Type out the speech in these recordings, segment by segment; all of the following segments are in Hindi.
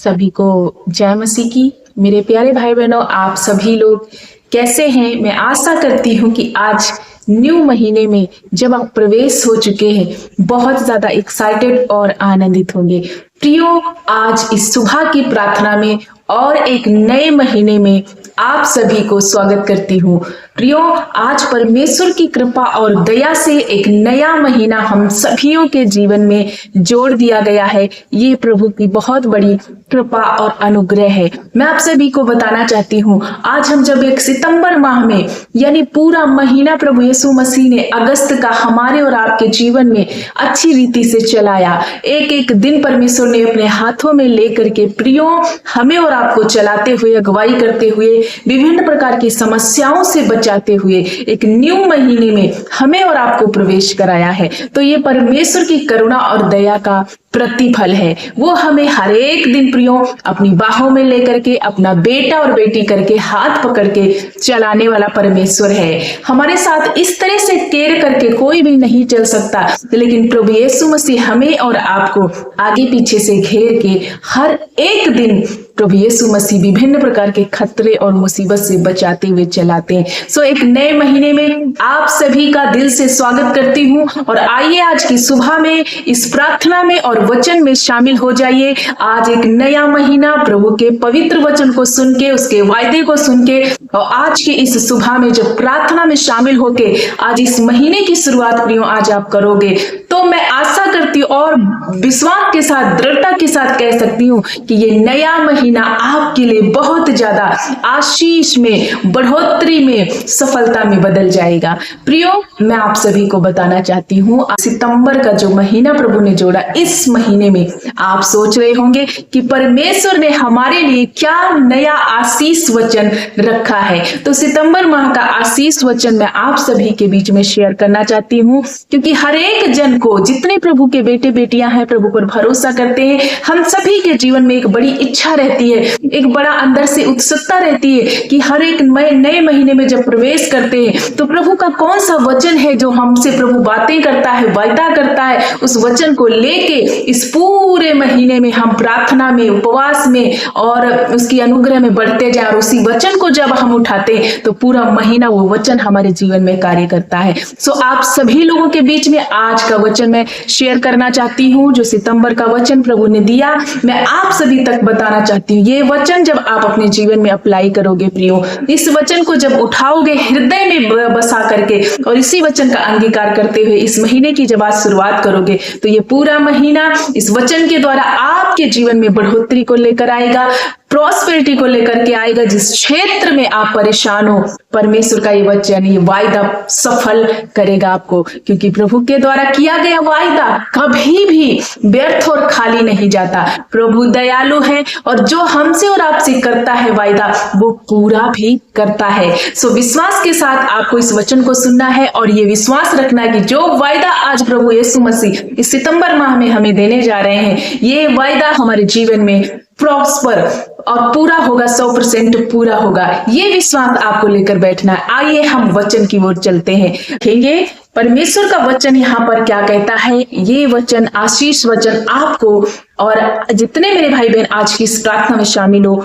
सभी को जय मसीह की। मेरे प्यारे भाई बहनों, आप सभी लोग कैसे हैं? मैं आशा करती हूँ कि आज न्यू महीने में जब आप प्रवेश हो चुके हैं, बहुत ज्यादा एक्साइटेड और आनंदित होंगे। प्रियो, आज इस सुबह की प्रार्थना में और एक नए महीने में आप सभी को स्वागत करती हूँ। प्रियो, आज परमेश्वर की कृपा और दया से एक नया महीना हम सभियों के जीवन में जोड़ दिया गया है। ये प्रभु की बहुत बड़ी कृपा और अनुग्रह है। मैं आप सभी को बताना चाहती हूँ, आज हम जब एक सितंबर माह में यानी पूरा महीना प्रभु यीशु मसीह ने अगस्त का हमारे और आपके जीवन में अच्छी रीति से चलाया, एक एक दिन परमेश्वर ने अपने हाथों में लेकर के प्रियो हमें और आपको चलाते हुए, अगुवाई करते हुए, विभिन्न प्रकार की समस्याओं से बचाते हुए एक न्यू महीने में हमें और आपको प्रवेश कराया है। तो ये परमेश्वर की करुणा और दया का प्रतिफल है। वो हमें हर एक दिन प्रियो अपनी बाहों में लेकर के, अपना बेटा और बेटी करके, हाथ पकड़ के चलाने वाला परमेश्वर है। हमारे साथ इस तरह से केयर करके कोई भी नहीं चल सकता, लेकिन प्रभु यीशु मसीह हमें और आपको आगे पीछे से घेर के हर एक दिन प्रभु यीशु मसीह विभिन्न प्रकार के खतरे और मुसीबत से बचाते हुए चलाते हैं। सो एक नए महीने में आप सभी का दिल से स्वागत करती हूँ और आइए आज की सुबह में इस प्रार्थना में और वचन में शामिल हो जाइए। आज एक नया महीना प्रभु के पवित्र वचन को सुन के, उसके वायदे को सुन के, और आज की इस सुबह में जब प्रार्थना में शामिल होके आज इस महीने की शुरुआत प्रियो आज आप करोगे, तो मैं आशा करती हूँ और विश्वास के साथ, दृढ़ता के साथ कह सकती हूँ कि ये नया महीना आपके लिए बहुत ज्यादा आशीष में, बढ़ोतरी में, सफलता में बदल जाएगा। प्रियो, मैं आप सभी को बताना चाहती हूँ, सितंबर का जो महीना प्रभु ने जोड़ा, इस महीने में आप सोच रहे होंगे कि परमेश्वर ने हमारे लिए क्या नया आशीष वचन रखा है। तो सितंबर माह का आशीष वचन मैं आप सभी के बीच में शेयर करना चाहती हूँ, क्योंकि हर एक जन को, जितने प्रभु के बेटे बेटियां हैं, प्रभु पर भरोसा करते हैं, हम सभी के जीवन में एक बड़ी इच्छा रहती है, एक बड़ा अंदर से उत्सुकता रहती है कि हर एक नए महीने में जब प्रवेश करते हैं तो प्रभु का कौन सा वचन है जो हमसे प्रभु बातें करता है, वायदा करता है। उस वचन को लेके इस पूरे महीने में हम प्रार्थना में, उपवास में और उसकी अनुग्रह में बढ़ते जाए, और उसी वचन को जब हम उठाते हैं तो पूरा महीना वो वचन हमारे जीवन में कार्य करता है। सो आप सभी लोगों के बीच में आज का वचन मैं शेयर करना चाहती हूँ, जो सितंबर का वचन प्रभु ने दिया, मैं आप सभी तक बताना चाहती हूँ। ये वचन जब आप अपने जीवन में अप्लाई करोगे प्रियो, इस वचन को जब उठाओगे हृदय में बसा करके और इसी वचन का अंगीकार करते हुए इस महीने की जब आज शुरुआत करोगे, तो ये पूरा महीना इस वचन के द्वारा आपके जीवन में बढ़ोतरी को लेकर आएगा, प्रॉस्पेरिटी को लेकर के आएगा। जिस क्षेत्र में आप परेशान हो, परमेश्वर का ये वचन, ये वायदा सफल करेगा आपको, क्योंकि प्रभु के द्वारा किया गया वायदा कभी भी व्यर्थ और खाली नहीं जाता। प्रभु दयालु है और जो हमसे और आपसे करता है वायदा, वो पूरा भी करता है। सो विश्वास के साथ आपको इस वचन को सुनना है और ये विश्वास रखना है कि जो वायदा आज प्रभु यीशु मसीह इस सितंबर माह में हमें देने जा रहे हैं, ये वायदा हमारे जीवन में प्रॉस्पर और पूरा होगा, 100% पूरा होगा। ये विश्वास आपको लेकर बैठना है। आइए हम वचन की ओर चलते हैं, देखेंगे परमेश्वर का वचन यहाँ पर क्या कहता है। ये वचन, आशीष वचन आपको और जितने मेरे भाई बहन आज की इस प्रार्थना में शामिल हो,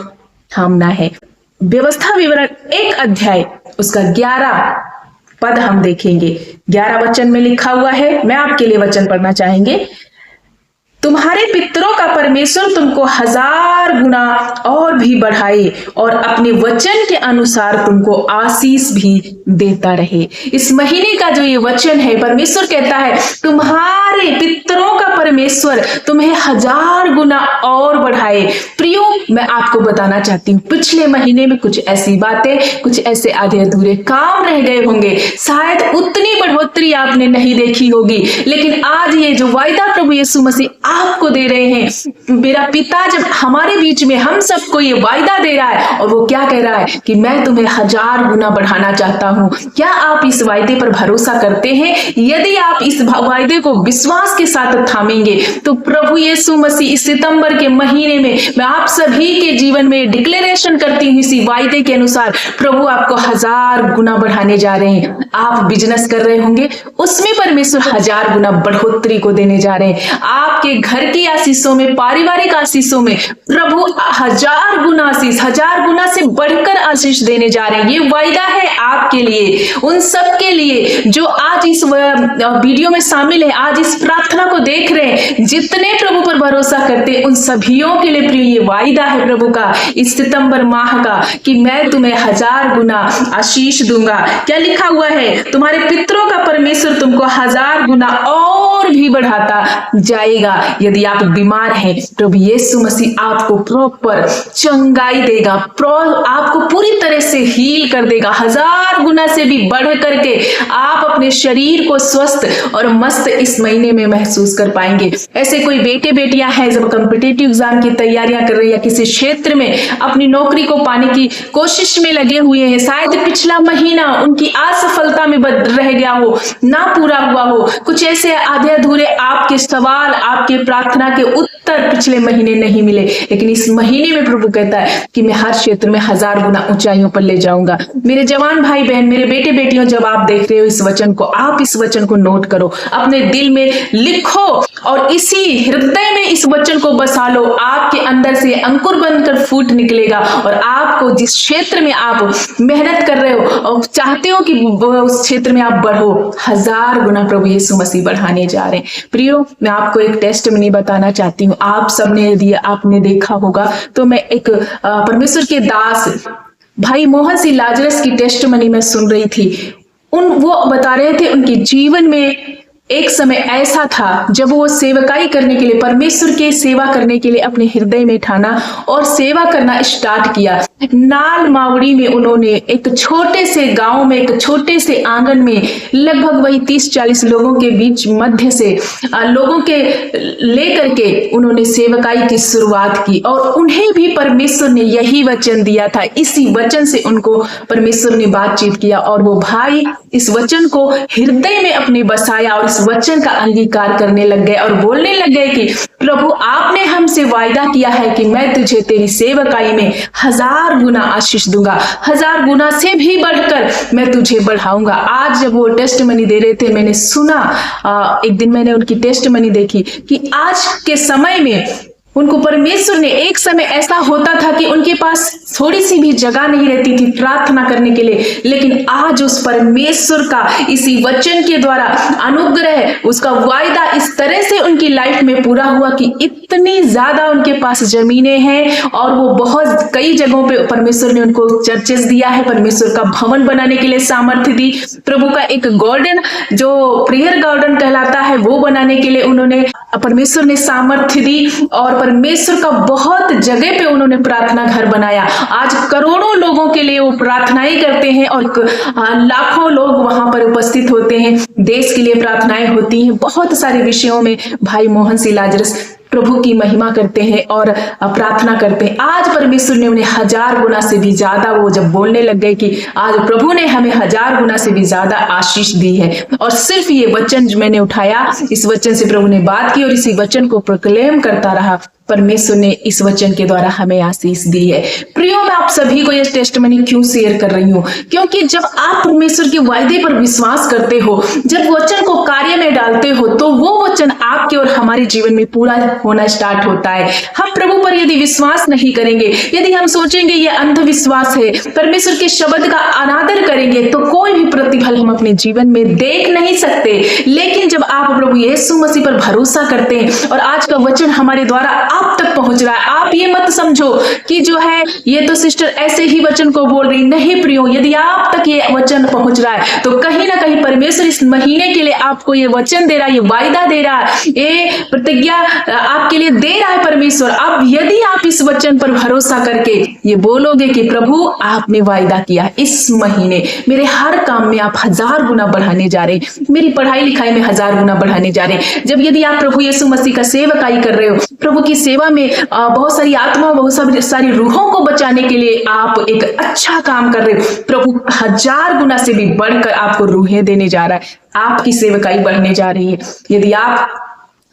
थामना है। व्यवस्था विवरण 1 अध्याय उसका 11 पद हम देखेंगे। 11 वचन में लिखा हुआ है, मैं आपके लिए वचन पढ़ना चाहेंगे। तुम्हारे पितरों का परमेश्वर तुमको 1000 गुना और भी बढ़ाए और अपने वचन के अनुसार तुमको आशीष भी देता रहे। इस महीने का जो ये वचन है, परमेश्वर कहता है तुम्हारे पितरों का परमेश्वर तुम्हें 1000 गुना और बढ़ाए। प्रियो, मैं आपको बताना चाहती हूँ, पिछले महीने में कुछ ऐसी बातें, कुछ ऐसे आधे अधूरे काम रह गए होंगे, शायद उतनी बढ़ोतरी आपने नहीं देखी होगी, लेकिन आज ये जो वायदा प्रभु यीशु मसीह आपको दे रहे हैं, मेरा पिता जब हमारे बीच में हम सबको ये वायदा दे रहा है, और वो क्या कह रहा है कि मैं तुम्हें 1000 गुना बढ़ाना चाहता हूं। क्या आप इस वायदे पर भरोसा करते हैं? यदि आप इस वायदे को विश्वास के साथ थामेंगे, तो प्रभु यीशु मसीह इस सितंबर के महीने में मैं आप सभी के जीवन में डिक्लेरेशन करती हूँ, इसी वायदे के अनुसार प्रभु आपको 1000 गुना बढ़ाने जा रहे हैं। आप बिजनेस कर रहे होंगे, उसमें परमेश्वर 1000 गुना बढ़ोतरी को देने जा रहे हैं। आपके घर की आशीषों में, पारिवारिक आशीषों में प्रभु प्रभु 1000 गुना आशीष, 1000 गुना से बढ़कर आशीष देने जा रहे हैं। ये वायदा है आपके लिए, उन सब के लिए जो आज इस वीडियो में शामिल है, आज इस प्रार्थना को देख रहे हैं, जितने प्रभु पर भरोसा करते हैं उन सभियों के लिए प्रिय ये वायदा है प्रभु का इस सितंबर माह का कि मैं तुम्हें 1000 गुना आशीष दूंगा। क्या लिखा हुआ है? तुम्हारे पितरों का परमेश्वर तुमको 1000 गुना और भी बढ़ाता जाएगा। यदि आप बीमार हैं, प्रभु यीशु मसीह आपको प्रॉपर चंगाई देगा, आपको पूरी तरह से हील कर देगा। 1000 गुना से भी बढ़ करके आप अपने शरीर को स्वस्थ और मस्त इस महीने में महसूस कर पाएंगे। ऐसे कोई बेटे बेटियां हैं जब कॉम्पिटिटिव एग्जाम की तैयारियां कर रही है, किसी क्षेत्र में अपनी नौकरी को पाने की कोशिश में लगे हुए हैं, शायद पिछला महीना उनकी असफलता में रह गया हो, ना पूरा हुआ हो, कुछ ऐसे आधे अधूरे आपके सवाल, आपके प्रार्थना के उत्तर पिछले महीने नहीं मिले, लेकिन इस महीने में प्रभु कहता है कि मैं हर क्षेत्र में 1000 गुना ऊंचाइयों पर ले जाऊंगा। मेरे जवान भाई बहन, मेरे बेटे बेटियों, जब आप देख रहे हो इस वचन को, आप इस वचन को नोट करो, अपने दिल में लिखो और इसी हृदय में इस वचन को बसा लो। आपके अंदर से अंकुर बनकर फूट निकलेगा और आपको जिस क्षेत्र में आप मेहनत कर रहे हो और चाहते हो कि उस क्षेत्र में आप बढ़ो, 1000 गुना प्रभु यीशु मसीह बढ़ाने जा रहे हैं। प्रियो, मैं आपको एक टेस्टमनी बताना चाहती हूँ। आप सबने यदि आपने देखा होगा तो मैं एक परमेश्वर के दास भाई मोहन सिंह लाजरस की टेस्टमनी में सुन रही थी। वो बता रहे थे उनके जीवन में एक समय ऐसा था जब वो सेवकाई करने के लिए, परमेश्वर के सेवा करने के लिए अपने हृदय में ठाना और सेवा करना स्टार्ट किया। नाल मावड़ी में उन्होंने एक छोटे से गांव में, एक छोटे से आंगन में लगभग वही 30-40 लोगों के बीच मध्य से लोगों के लेकर के उन्होंने सेवकाई की शुरुआत की और उन्हें भी परमेश्वर ने यही वचन दिया था। इसी वचन से उनको परमेश्वर ने बातचीत किया और वो भाई इस वचन को हृदय में अपने बसाया और इस वचन का अंगीकार करने लग गए और बोलने लग गए कि प्रभु, आपने हमसे वायदा किया है कि मैं तुझे तेरी सेवकाई में 1000 गुना आशीष दूंगा, 1000 गुना से भी बढ़कर मैं तुझे बढ़ाऊंगा। आज जब वो टेस्टमनी दे रहे थे, मैंने सुना, एक दिन मैंने उनकी टेस्टमनी देखी कि आज के समय में उनको परमेश्वर ने, एक समय ऐसा होता था कि उनके पास थोड़ी सी भी जगह नहीं रहती थी प्रार्थना करने के लिए, लेकिन आज उस परमेश्वर का इसी वचन के द्वारा अनुग्रह, उसका वायदा इस तरह से उनकी लाइफ में पूरा हुआ कि इतनी ज्यादा उनके पास जमीनें हैं और वो बहुत कई जगहों पे परमेश्वर ने उनको चर्चेस दिया है, परमेश्वर का भवन बनाने के लिए सामर्थ्य दी, प्रभु का एक गार्डन जो प्रेयर गार्डन कहलाता है वो बनाने के लिए उन्होंने, परमेश्वर ने सामर्थ्य दी और परमेश्वर का बहुत जगह पे उन्होंने प्रार्थना घर बनाया। आज करोड़ों लोगों के लिए वो प्रार्थनाएं करते हैं और लाखों लोग वहां पर उपस्थित होते हैं, देश के लिए प्रार्थनाएं होती हैं। बहुत सारे विषयों में भाई मोहन सिंह लाजरस प्रभु की महिमा करते हैं और प्रार्थना करते हैं। आज परमेश्वर ने उन्हें 1000 गुना से भी ज्यादा, वो जब बोलने लग गए कि आज प्रभु ने हमें 1000 गुना से भी ज्यादा आशीष दी है और सिर्फ ये वचन जो मैंने उठाया, इस वचन से प्रभु ने बात की और इसी वचन को प्रोक्लेम करता रहा। परमेश्वर ने इस वचन के द्वारा हमें आशीष दी है। प्रियो, मैं आप सभी को ये टेस्टमनी क्यों शेयर कर रही हूँ? क्योंकि जब आप परमेश्वर के वायदे पर विश्वास करते हो, जब वचन को कार्य में डालते हो, तो वो वचन आपके और हमारे जीवन में पूरा होना स्टार्ट होता है। हम प्रभु पर यदि विश्वास नहीं करेंगे, यदि हम सोचेंगे ये अंधविश्वास है, परमेश्वर के शब्द का अनादर करेंगे, तो कोई भी प्रतिफल हम अपने जीवन में देख नहीं सकते। लेकिन जब आप प्रभु यीशु मसीह पर भरोसा करते हैं और आज का वचन हमारे द्वारा आप तक पहुंच रहा है, आप ये मत समझो कि जो है ये तो सिस्टर ऐसे ही वचन को बोल रही, नहीं प्रियो, यदि आप तक ये वचन पहुंच रहा है तो कहीं ना कहीं परमेश्वर इस महीने के लिए आपको ये वचन दे रहा है, ये वायदा दे रहा है, ये प्रतिज्ञा आपके लिए दे रहा है परमेश्वर। अब यदि आप इस वचन पर भरोसा करके ये बोलोगे कि प्रभु, आपने वायदा किया इस महीने मेरे हर काम में आप 1000 गुना बढ़ाने जा रहे हैं, मेरी पढ़ाई लिखाई में 1000 गुना बढ़ाने जा रहे हैं। जब यदि आप प्रभु यीशु मसीह का सेवकाई कर रहे हो, प्रभु की सेवा में बहुत सारी आत्मा, बहुत सारी रूहों को बचाने के लिए आप एक अच्छा काम कर रहे हो, प्रभु 1000 गुना से भी बढ़कर आपको रूहें देने जा रहा है, आपकी सेवकाई बढ़ने जा रही है। यदि आप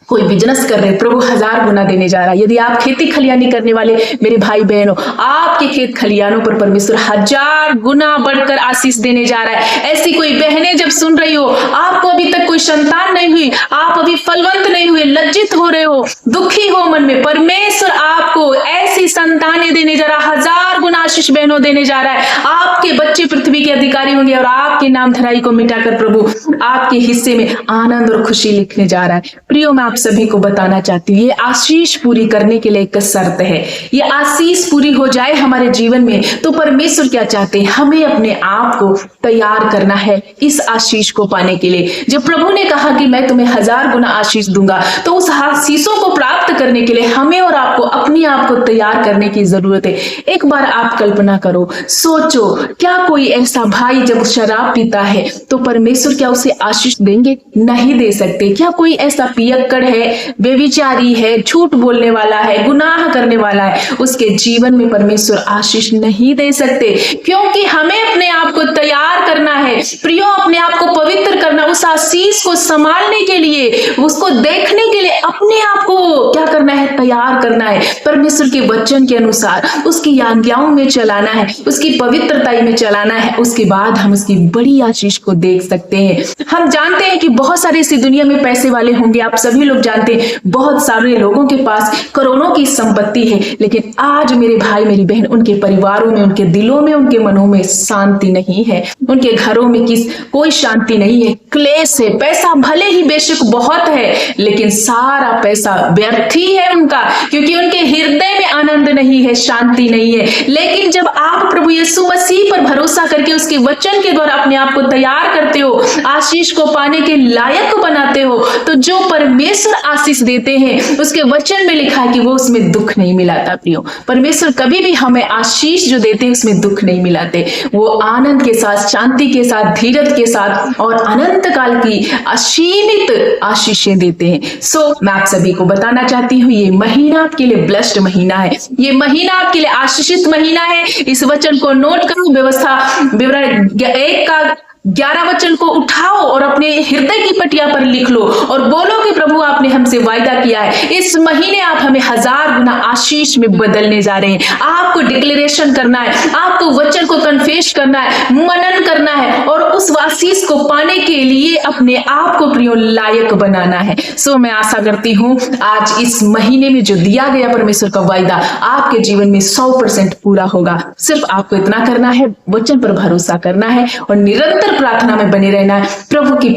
कोई बिजनेस कर रहे, प्रभु 1000 गुना देने जा रहा है। यदि आप खेती खलियानी करने वाले मेरे भाई बहनों, आपके खेत खलियानों पर परमेश्वर 1000 गुना बढ़कर आशीष देने जा रहा है। ऐसी कोई बहनें जब सुन रही हो, आपको अभी तक कोई संतान नहीं हुई, आप अभी फलवंत नहीं हुए, लज्जित हो रहे हो, दुखी हो मन में, परमेश्वर आपको ऐसी संतानें देने जा रहा है, 1000 गुना आशीष बहनों देने जा रहा है। आपके बच्चे पृथ्वी के अधिकारी होंगे और आपके नाम धराई को मिटाकर प्रभु आपके हिस्से में आनंद और खुशी लिखने जा रहा है। प्रियो, मैं आप सभी को बताना चाहती हूँ, ये आशीष पूरी करने के लिए एक शर्त है। ये आशीष पूरी हो जाए हमारे जीवन में तो परमेश्वर क्या चाहते हैं, हमें अपने आप को तैयार करना है इस आशीष को पाने के लिए। जब प्रभु ने कहा कि मैं तुम्हें 1000 गुना आशीष दूंगा, तो उस आशीषों को प्राप्त करने के लिए हमें और आपको अपने आप को तैयार करने की जरूरत है। एक बार आप कल्पना करो, सोचो, क्या कोई ऐसा भाई जब शराब पीता है तो परमेश्वर क्या उसे आशीष देंगे? नहीं दे सकते। क्या कोई ऐसा पियक्कड़ है, बेविचारी है, झूठ बोलने वाला है, गुनाह करने वाला है, उसके जीवन में परमेश्वर आशीष नहीं दे सकते? क्योंकि हमें अपने आप को तैयार करना है प्रियो, अपने आप को पवित्र करना, उस आशीष को संभालने के लिए, उसको देखने के लिए अपने आप को क्या करना है? तैयार करना है। परमेश्वर के वचन के अनुसार उसकी आज्ञाओं में चलाना है, उसकी पवित्रता में चलाना है। उसके बाद हम उसकी बड़ी आशीष को देख सकते हैं। हम जानते हैं कि बहुत सारे इसी दुनिया में पैसे वाले होंगे, आप सभी लोग जानते हैं, बहुत सारे लोगों के पास करोड़ों की संपत्ति है, लेकिन आज मेरे भाई मेरी बहन, उनके परिवारों में, उनके दिलों में, उनके मनों में शांति नहीं है, उनके घरों में कोई शांति नहीं है, क्लेश है। पैसा भले ही बेशक बहुत है, लेकिन सारा पैसा व्यर्थ ही है उनका, क्योंकि उनके हृदय में आनंद नहीं है, शांति नहीं है। लेकिन जब आप प्रभु यीशु मसीह पर भरोसा करके उसके वचन के द्वारा अपने आप को तैयार करते हो, आशीष को पाने के लायक बनाते हो, तो जो परमेश्वर आशीष देते हैं उसके वचन में लिखा है कि वो उसमें दुख नहीं मिलाता। प्रियो, परमेश्वर कभी भी हमें आशीष जो देते हैं उसमें दुख नहीं मिलाते, वो आनंद के साथ, शांति के साथ, धीरज के साथ और अनंत काल की असीमित आशीषें देते हैं। सो मैं आप सभी को बताना चाहती हूँ, ये महीना आपके लिए ब्लेस्ड महीना है, ये महीना आपके लिए आशीषित महीना है। इस वचन को नोट करो, व्यवस्था विवरण 1 का 11 वचन को उठाओ और अपने हृदय की पटिया पर लिख लो और बोलो कि प्रभु आपने हमसे वायदा किया है, इस महीने आप हमें 1000 गुना आशीष में बदलने जा रहे हैं। आपको डिक्लेरेशन करना है, आपको वचन को कन्फेस करना है, मनन करना है और उस आशीष को पाने के लिए अपने आप को प्रियो लायक बनाना है। सो मैं आशा करती हूँ आज इस महीने में जो दिया गया परमेश्वर का वायदा आपके जीवन में 100% पूरा होगा। सिर्फ आपको इतना करना है, वचन पर भरोसा करना है और निरंतर प्रार्थना में बने रहना है, प्रभु की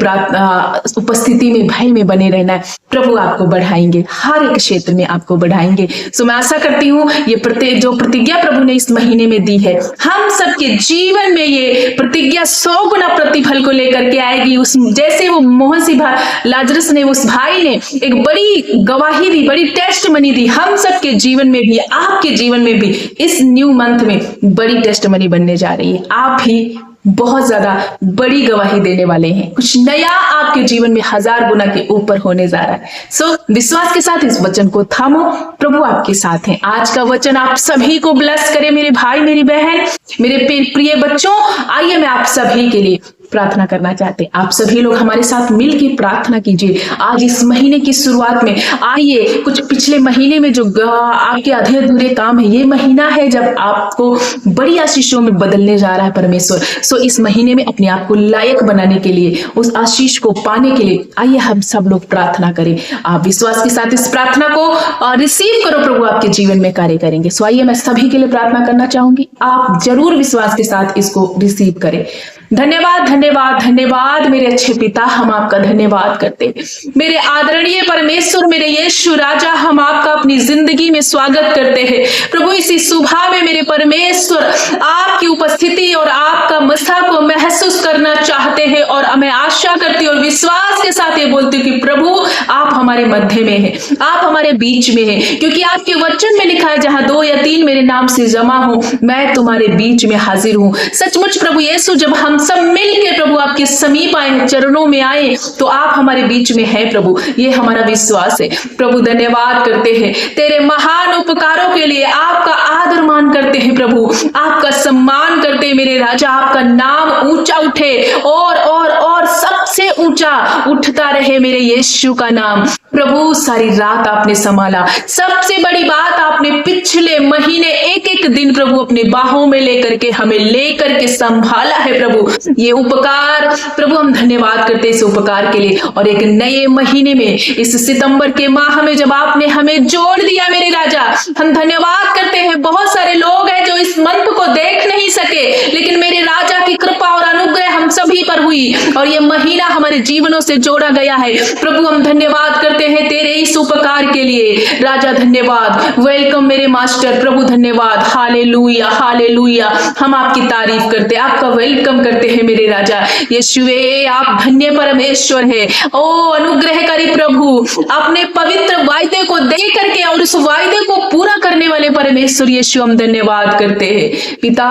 उपस्थिति में, भय में बने रहना है। प्रभु आपको बढ़ाएंगे, हर एक क्षेत्र में आपको बढ़ाएंगे। सो मैं आशा करती हूँ ये जो प्रतिज्ञा प्रभु ने इस महीने में दी है, हम सबके जीवन में ये प्रतिज्ञा 100 गुना प्रतिफल को लेकर के आएगी। उस जैसे वो मोहन सिंह लाजरस ने, उस भाई ने एक बड़ी गवाही दी, बड़ी टेस्टमनी दी, हम सबके जीवन में भी, आपके जीवन में भी इस न्यू मंथ में बड़ी टेस्टमनी बनने जा रही है। आप भी बहुत ज्यादा बड़ी गवाही देने वाले हैं, कुछ नया आपके जीवन में 1000 गुना के ऊपर होने जा रहा है। सो विश्वास के साथ इस वचन को थामो, प्रभु आपके साथ हैं। आज का वचन आप सभी को ब्लेस करे, मेरे भाई, मेरी बहन, मेरे प्रिय बच्चों। आइए मैं आप सभी के लिए प्रार्थना करना चाहते हैं। आप सभी लोग हमारे साथ मिलकर प्रार्थना कीजिए। आज इस महीने की शुरुआत में आइए, कुछ पिछले महीने में जो आपके आधे अधूरे काम है, ये महीना है जब आपको बड़ी आशीषों में बदलने जा रहा है परमेश्वर। सो इस महीने में अपने आप को लायक बनाने के लिए, उस आशीष को पाने के लिए आइए हम सब लोग प्रार्थना करें। आप विश्वास के साथ इस प्रार्थना को रिसीव करो, प्रभु आपके जीवन में कार्य करेंगे। सो आइए मैं सभी के लिए प्रार्थना करना चाहूंगी, आप जरूर विश्वास के साथ इसको रिसीव करें। धन्यवाद, धन्यवाद, धन्यवाद मेरे अच्छे पिता, हम आपका धन्यवाद करते हैं। मेरे आदरणीय परमेश्वर, मेरे यीशु राजा, हम आपका अपनी जिंदगी में स्वागत करते हैं। प्रभु इसी सुबह में मेरे परमेश्वर आपकी उपस्थिति और आपका मसा को महसूस करना चाहते हैं और मैं आशा करती हूँ और विश्वास के साथ ये बोलती हूँ कि प्रभु आप हमारे मध्य में हैं, आप हमारे बीच में हैं, क्योंकि आपके वचन में लिखा है जहां 2 या 3 मेरे नाम से जमा हो, मैं तुम्हारे बीच में हाजिर हूँ। सचमुच प्रभु यीशु, जब हम सब मिलकर प्रभु आपके समीप आए, चरणों में आए, तो आप हमारे बीच में हैं प्रभु, ये हमारा विश्वास है। प्रभु धन्यवाद करते हैं तेरे महान उपकारों के लिए, आपका आदर मान करते हैं प्रभु, आपका सम्मान करते हैं मेरे राजा, आपका नाम ऊंचा उठे और सबसे से ऊंचा उठता रहे मेरे यीशु का नाम। प्रभु सारी रात आपने संभाला। सबसे बड़ी बात, आपने पिछले महीने एक एक दिन प्रभु अपने बाहों में लेकर के हमें लेकर के संभाला है प्रभु। ये उपकार प्रभु हम धन्यवाद करते हैं इस उपकार के लिए। और एक नए महीने में इस सितंबर के माह में जब आपने हमें जोड़ दिया मेरे राजा, हम धन्यवाद करते हैं। बहुत सारे लोग हैं जो इस मंथ को देख नहीं सके, लेकिन मेरे राजा की कृपा और अनुग्रह हम सभी पर हुई और ये महीना हमारे जीवनों से जोड़ा गया है। प्रभु हम धन्यवाद करते हैं तेरे इस उपकार के लिए। राजा धन्यवाद। वेलकम मेरे मास्टर। प्रभु धन्यवाद। Hallelujah hallelujah. हम आपकी तारीफ करते हैं, आपका वेलकम करते हैं मेरे राजा। यीशुवे आप धन्य परमेश्वर है। ओ अनुग्रहकारी प्रभु, अपने पवित्र वायदे को दे करके और उस वायदे को पूरा करने वाले परमेश्वर यीशु हम धन्यवाद करते हैं। पिता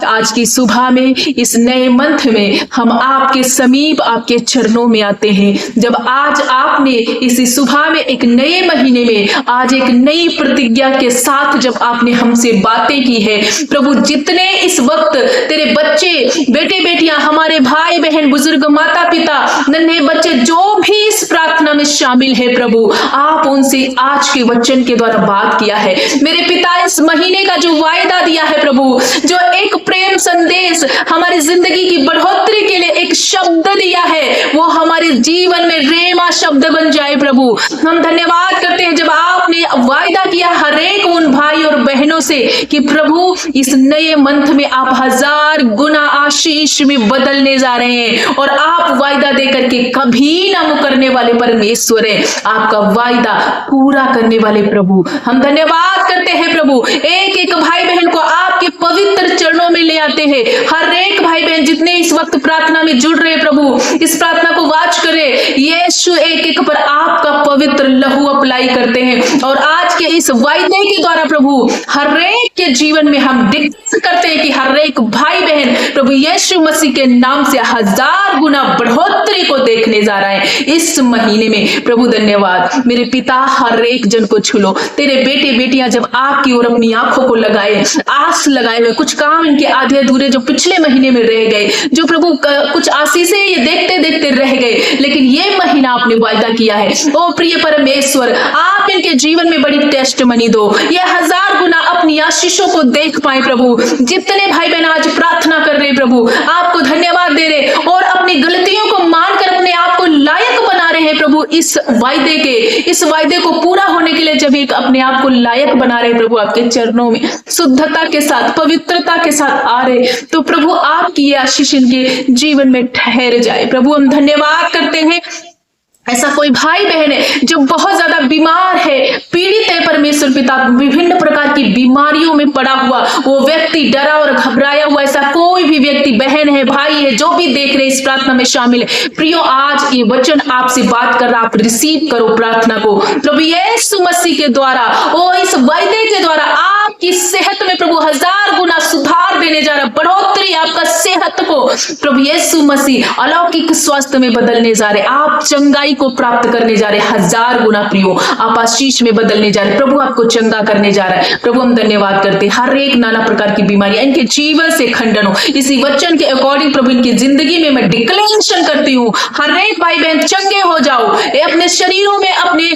आज की सुबह में इस नए मंथ में हम आपके समीप आपके चरणों में आते हैं। जब आज आपने इसी सुबह में एक नए महीने में आज एक नई प्रतिज्ञा के साथ जब आपने हमसे बातें की है प्रभु, जितने इस वक्त तेरे बच्चे बेटे बेटियां, हमारे भाई बहन, बुजुर्ग, माता पिता, नन्हे बच्चे जो भी इस प्रार्थना में शामिल है प्रभु, आप उनसे आज के वचन के द्वारा बात किया है मेरे पिता। इस महीने का जो वायदा दिया है प्रभु, जो एक प्रेम संदेश हमारी जिंदगी की बढ़ोतरी के लिए एक शब्द दिया है, वो हमारे जीवन में रेमा शब्द बन जाए प्रभु। हम धन्यवाद करते हैं जब आपने वायदा किया हर एक उन भाई और बहनों से कि प्रभु इस नए मंथ में आप 1000 गुना आशीष में बदलने जा रहे हैं और आप वायदा देकर के कभी ना मुकरने वाले परमेश्वर है। आपका वायदा पूरा करने वाले प्रभु, हम धन्यवाद करते हैं प्रभु। एक एक भाई बहन को आपके पवित्र चरणों में ले आते हैं। हर एक भाई बहन जितने इस वक्त प्रार्थना में जुड़ रहे प्रभु, इस प्रार्थना को वाच करे। यीशु एक एक पर आपका पवित्र लहू अप्लाई करते हैं और आज के इस वायदे के द्वारा प्रभु हर एक के जीवन में हम डिक्लेयर करते हैं कि हर एक भाई बहन प्रभु यीशु मसीह के नाम से 1000 गुना बढ़ोतरी को देखने जा रहा है इस महीने में। प्रभु धन्यवाद मेरे पिता, हर एक जन को छू लो। तेरे बेटे बेटियां जब आपकी ओर अपनी आंखों को लगाए, आस लगाए हुए, कुछ काम इनके आधे अधूरे जो पिछले महीने में रह गए, जो प्रभु कुछ आशीषें ये देखते देखते रह गए, लेकिन ये महीना आपने वायदा किया है। ओ प्रिय परमेश्वर, आप इनके जीवन में बड़ी टेस्ट मनी दो, ये 1000 गुना अपनी आशीषों को देख पाए प्रभु। जितने भाई बहन आज प्रार्थना कर रहे प्रभु, आपको धन्यवाद दे रहे और अपनी गलतियों को मानकर अपने आप को लायक बना रहे हैं प्रभु। इस वायदे को पूरा होने के लिए जब एक अपने आप को लायक बना रहे प्रभु, आपके चरणों में शुद्धता के साथ, पवित्रता के साथ आ रहे, तो प्रभु आपकी ये आशीष इनके जीवन में ठहर जाए। प्रभु हम धन्यवाद करते हैं। ऐसा कोई भाई बहन है जो बहुत ज्यादा बीमार है, पीड़ित है परमेश्वर पिता, विभिन्न प्रकार की बीमारियों में पड़ा हुआ वो व्यक्ति, डरा और घबराया हुआ, ऐसा कोई भी व्यक्ति, बहन है, भाई है, जो भी देख रहे इस प्रार्थना में शामिल है, प्रियो आज ये वचन आपसे बात कर रहा, आप रिसीव करो प्रार्थना को प्रभु यीशु मसीह के द्वारा। ओ इस वायदे के द्वारा आपकी सेहत में प्रभु 1000 गुना सुधार देने जा रहा, बढ़ोतरी आपका सेहत को प्रभु यीशु मसीह अलौकिक स्वास्थ्य में बदलने जा रहे, आप चंगाई को प्राप्त करने जा रहे, 1000 गुना प्रियो आप आशीष में बदलने जा रहे, प्रभु आपको चंगा करने जा रहा है। प्रभु हम धन्यवाद करते हैं, हर एक नाना प्रकार की बीमारियां इनके जीवन से खंडन हो, इसी वचन के अकॉर्डिंग प्रभु इनकी जिंदगी में मैं डिक्लेरेशन करती हूँ, हर एक भाई बहन चंगे हो जाओ, अपने शरीरों में, अपने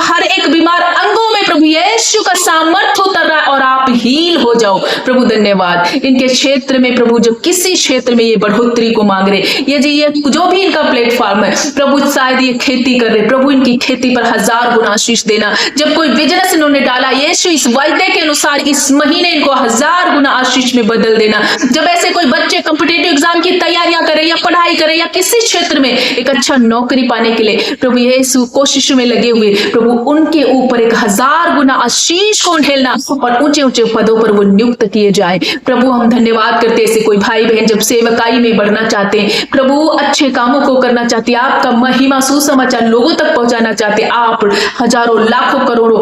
हर एक बीमार अंगों में प्रभु यीशु का सामर्थ्य उतर रहा है और आप हील हो जाओ। प्रभु धन्यवाद इनके क्षेत्र में प्रभु, जो किसी क्षेत्र में ये बढ़ोतरी को मांग रहे, ये जो भी इनका प्लेटफॉर्म है प्रभु, शायद ये खेती कर रहे, प्रभु इनकी खेती पर 1000 गुना आशीष देना। जब कोई बिजनेस इन्होंने डाला, यीशु इस वायदे के अनुसार इस महीने इनको 1000 गुना आशीष में बदल देना। जब ऐसे कोई बच्चे कॉम्पिटिटिव एग्जाम की तैयारियां करें या पढ़ाई करें या किसी क्षेत्र में एक अच्छा नौकरी पाने के लिए प्रभु यीशु कोशिश में लगे हुए, प्रभु उनके ऊपर एक 1000 गुना आशीष को ढेलना और ऊंचे ऊंचे पदों पर वो नियुक्त किए जाए। प्रभु हम धन्यवाद करते हैं, ऐसे कोई भाई बहन जब सेवकाई में बढ़ना चाहते हैं, प्रभु अच्छे कामों को करना चाहते हैं, आपका महिमा सुसमाचार लोगों तक पहुंचाना चाहते, आप हजारों लाखों करोड़ों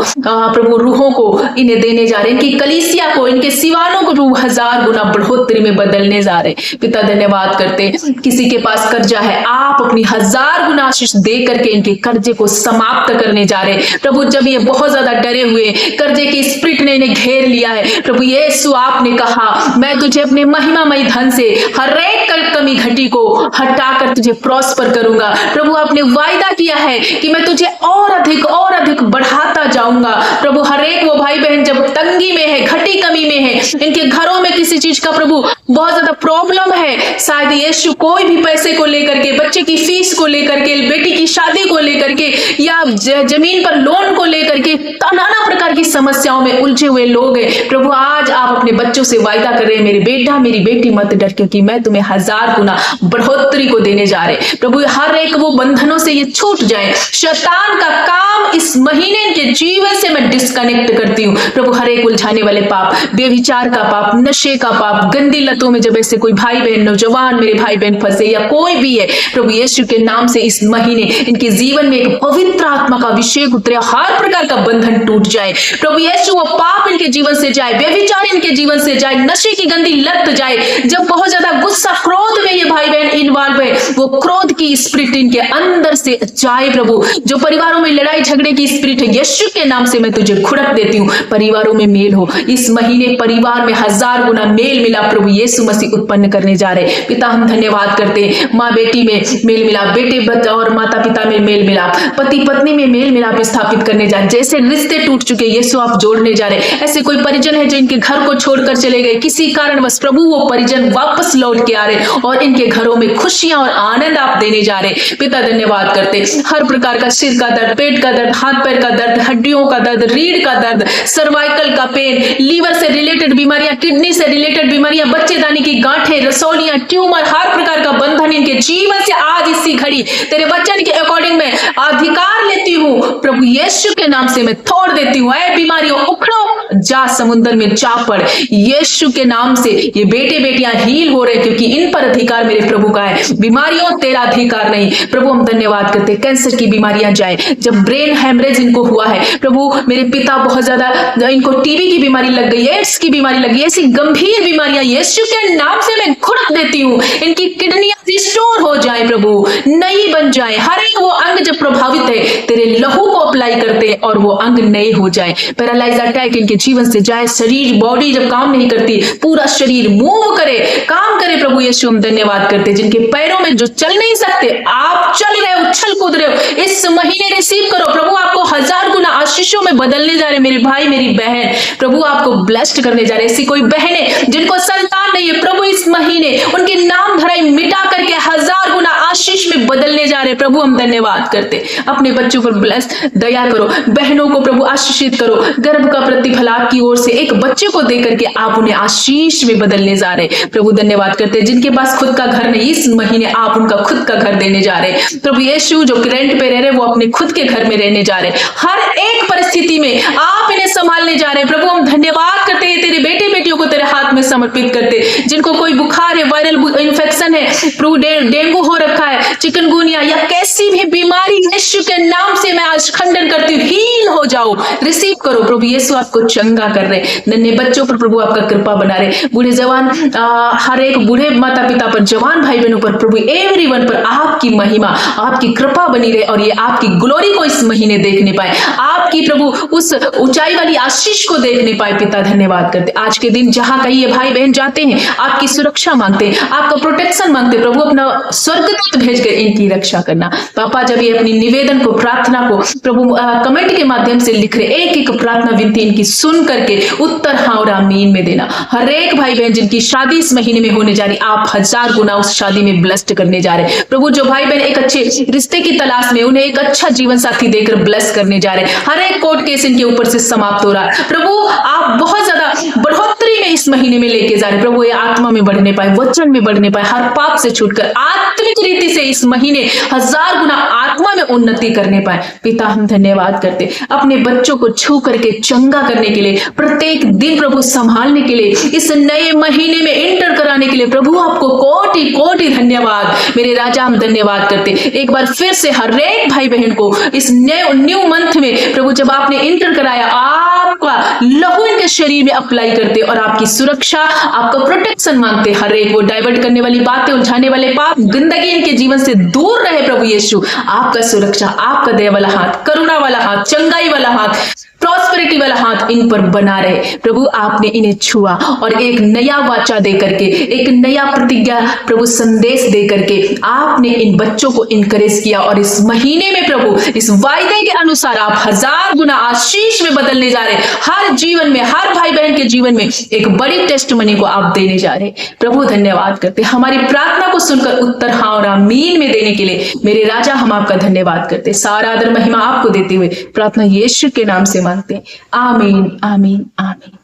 प्रभु रूहों को इन्हें देने जा रहे हैं, इनकी कलीसिया को, इनके सिवानों को प्रभु 1000 गुना बढ़ोतरी में बदलने जा रहे। पिता धन्यवाद करते, किसी के पास कर्जा है, आप अपनी 1000 गुना आशीष दे करके इनके कर्जे को समाप्त करने जा रहे। प्रभु जब ये बहुत ज्यादा डरे हुए, कर्जे की स्पिरिट ने इन्हें घेर लिया है, प्रभु यीशु आपने कहा मैं तुझे अपने महिमामय धन से हर एक कमी घटी को हटाकर तुझे प्रॉस्पर करूंगा। प्रभु आपने वायदा किया है कि मैं तुझे और अधिक बढ़ाता जाऊंगा। प्रभु हर एक वो भाई बहन जब तंगी में है, घटी कमी में है, इनके घरों में किसी चीज का प्रभु बहुत ज्यादा प्रॉब्लम है, शायद यीशु कोई भी पैसे को लेकर के, बच्चे की फीस को लेकर के, बेटी की शादी को लेकर के, या जमीन पर लोन को लेकर के, नाना प्रकार की समस्याओं में उलझे हुए लोग हैं। प्रभु आज आप अपने बच्चों से वायदा कर रहे हैं, मेरे बेटा मेरी बेटी मत डर, क्योंकि मैं तुम्हें 1000 गुना बढ़ोतरी को देने जा रहे। प्रभु हर एक वो बंधनों से ये छूट जाए, शैतान का काम इस महीने के जीवन से मैं डिस्कनेक्ट करती हूँ। प्रभु हर एक उलझाने वाले पाप, बेविचार का पाप, नशे का पाप, गंदी लतों में जब ऐसे कोई भाई बहन, नौजवान मेरे भाई बहन फंसे या कोई भी है, प्रभु यीशु के नाम से इस महीने इनके जीवन में एक पवित्र आत्मा का अभिषेक उतरे, हर प्रकार का बंधन टूट जाए। प्रभु यीशु वो पाप इनके जीवन से जाए, बेविचार इनके जीवन से जाए, नशे की गंदी लत जाए। जब बहुत ज्यादा गुस्सा, क्रोध में ये भाई बहन इन्वॉल्व है, वो क्रोध की स्पिरिट इनके अंदर से जाए। प्रभु जो परिवारों में लड़ाई झगड़े की स्पिरिट है, यीशु के नाम से मैं तुझे खुड़क देती हूँ, परिवारों में मेल हो। इस महीने परिवार में 1000 गुना मेल मिला प्रभु यीशु मसीह उत्पन्न करने जा रहे। पिता हम धन्यवाद करते हैं, माँ बेटी में मेल मिला, बेटे और माता पिता में मेल मिला, पति पत्नी में मेल मिलाप स्थापित करने जा रहे। जैसे रिश्ते टूट चुके यीशु आप जोड़ने जा रहे। ऐसे कोई परिजन है जो इनके घर को छोड़कर चले गए, किसी कारणवश प्रभु वो परिजन वापस लौट के आ रहे और इनके घरों में खुशियां और आनंद आप देने जा रहे। पिता धन्यवाद करते, हर प्रकार का सिर का दर्द, पेट का दर्द, हाथ पैर का दर्द, हड्डियों का दर्द, रीढ़ का दर्द, सर्वाइकल का पेन, लीवर से रिलेटेड बीमारियां, किडनी से रिलेटेड बीमारियां, बच्चेदानी की गांठें, रसौलियां, ट्यूमर, हर प्रकार का बंधन इनके जीवन से आज इसी घड़ी तेरे वचन के अकॉर्डिंग में अधिकार लेती हूँ। प्रभु यीशु के नाम से मैं तोड़ देती हूँ, ऐ बीमारियों उखड़ो, जा समुद्र में जा पड़। यीशु के नाम से ये बेटे बेटियां हील हो रहे, क्योंकि इन पर अधिकार मेरे प्रभु का है, बीमारियों तेरा अधिकार नहीं। प्रभु हम धन्यवाद करते, कैंसर की बीमारियां जाए, जब ब्रेन हेमरेज इनको हुआ है प्रभु, मेरे पिता बहुत ज्यादा इनको टीबी की बीमारी लग गई, एड्स की बीमारी लगी, ऐसी गंभीर बीमारियां यीशु के नाम से मैं खुड़क देती हूँ। इनकी किडनियां रिस्टोर हो जाए प्रभु, नई बन जाए। हर एक वो अंग जब प्रभावित है तेरे लहू को अप्लाई करते और वो अंग नए हो जाए। पैरालाइज अटैक इनके जीवन से जाए, शरीर बॉडी जब काम नहीं करती, पूरा शरीर मूव करे, काम करे। प्रभु यीशु हम धन्यवाद करते, जिनके पैरों में जो चल नहीं सकते आप चल रहे हो, उछल कूद रहे हो, इस महीने रिसीव करो। प्रभु आपको 1000 गुना आशीषों में बदलने जा रहे मेरे भाई मेरी बहन, प्रभु आपको ब्लेस्ड करने जा रहे। ऐसी कोई बहन है जिनको संतान नहीं है, प्रभु इस महीने उनके नाम धराई मिटा करके 1000 गुना आशीष में बदलने जा रहे। प्रभु हम धन्यवाद करते, अपने बच्चों पर ब्लेस दया करो, बहनों को प्रभु आशीषित करो, गर्भ का प्रतिफल आपकी ओर से एक बच्चे को दे करके आप उन्हें आशीष में बदलने जा रहे। प्रभु धन्यवाद करते, जिनके पास खुद का घर नहीं, इस महीने आप उनका खुद का घर देने जा रहे। प्रभु यीशु जो रेंट पे रह रहे वो अपने खुद के घर में रहने जा रहे, हर एक परिस्थिति में आप इन्हें संभालने जा रहे। प्रभु हम धन्यवाद करते हैं, तेरे बेटे बेटियों को तेरे हाथ में समर्पित करते, जिनको कोई बुखार है, वायरल इन्फेक्शन है, प्रभु डेंगू हो रखा है, चिकनगुनिया या कैसी भी बीमारी, यीशु के नाम से मैं आज खंडन करती हूँ, हील हो जाओ, रिसीव करो। प्रभु यीशु आपको चंगा कर रहे, नन्हे बच्चों पर प्रभु आपका कृपा बना रहे, बूढ़े जवान हर एक बूढ़े माता पिता पर, जवान भाई बहनों पर प्रभु एवरीवन पर आपकी महिमा आपकी कृपा बनी रहे और ये आपकी ग्लोरी को इस महीने देखने पाए, आपकी प्रभु उस ऊंचाई वाली आशीष को देखने पाए। पिता धन्यवाद करते, आज के दिन जहां कहीं ये भाई बहन जाते हैं आपकी सुरक्षा मांगते हैं, आपका प्रोटेक्शन मांगते, प्रभु अपना स्वर्गदूत भेजकर इनकी रक्षा करना। पापा जब ये अपनी निवेदन को, प्रार्थना को प्रभु कमेंट के माध्यम से लिख रहे, एक एक प्रार्थना विनती इनकी सुन करके उत्तर हाँ और आमीन में देना। हर एक भाई बहन जिनकी शादी इस महीने में होने जा रही, आप 1000 गुना उस शादी में ब्लेस्ड करने जा रहे। प्रभु जो भाई बहन एक अच्छे रिश्ते की तलाश में, उन्हें एक अच्छा जीवन साथी देकर ब्लेस करने जा रहे। हर एक कोर्ट केस इनके ऊपर से समाप्त हो रहा है। प्रभु आप बहुत ज्यादा बढ़ोतरी में इस महीने में लेके जा रहे। प्रभु ये आत्मा में बढ़ने पाए, वचन में बढ़ने पाए, हर पाप से छूटकर आत्मिक रीति से इस महीने 1000 गुना आत्मा में उन्नति करने पाए। पिता हम धन्यवाद करते, अपने बच्चों को छू करके चंगा करने के लिए, प्रत्येक दिन प्रभु संभालने के लिए, इस नए महीने में एंटर कराने के लिए प्रभु आपको कोटि कोटि धन्यवाद। मेरे राजा हम धन्यवाद करते, एक बार फिर से हर एक भाई बहन को इस न्यू मंथ में प्रभु जब आपने एंटर कराया, आपका लहू इनके शरीर में अप्लाई करते और आपकी सुरक्षा, आपका प्रोटेक्शन मांगते। हर एक वो डाइवर्ट करने वाली बातें, उलझाने वाले पाप, गंदगी इनके जीवन से दूर रहे। प्रभु यीशु आपका सुरक्षा, आपका दया वाला हाथ, करुणा वाला हाथ, चंगाई वाला हाथ प्रॉस्पेरिटी वाला हाथ इन पर बना रहे। प्रभु आपने इन्हें छुआ और एक नया वाचा दे करके, एक नया प्रतिज्ञा प्रभु संदेश दे करके आपने इन बच्चों को इनकरेज किया और इस महीने में प्रभु इस वायदे के अनुसार आप 1000 गुना आशीष में बदलने जा रहे। हर जीवन में, हर भाई बहन के जीवन में एक बड़ी टेस्टमनी को आप देने जा रहे। प्रभु धन्यवाद करते, हमारी प्रार्थना को सुनकर उत्तर हाँ और आमीन में देने के लिए मेरे राजा हम आपका धन्यवाद करते। सारा आदर महिमा आपको देते हुए प्रार्थना यीशु के नाम से मांगते हैं। आमीन आमीन आमीन।